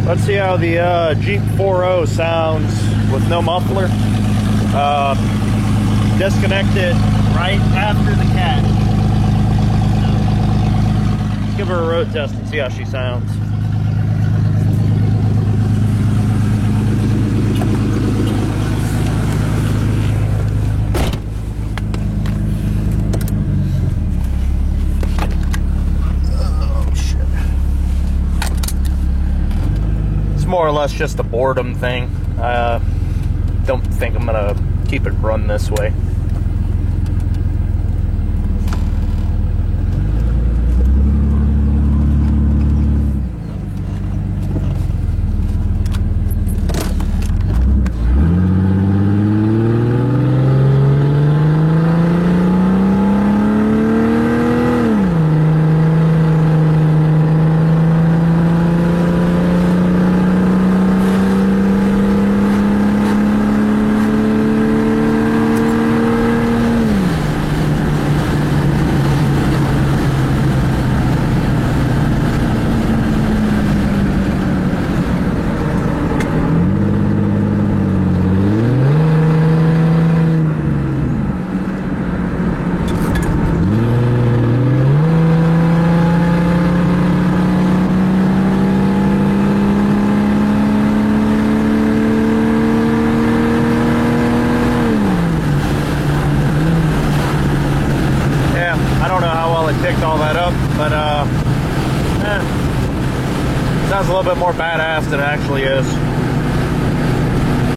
Let's see how the Jeep 4.0 sounds with no muffler. Disconnected right after the catch. Let's give her a road test and see how she sounds. More or less just a boredom thing. Don't think I'm gonna keep it run this way. All that up, but sounds a little bit more badass than it actually is.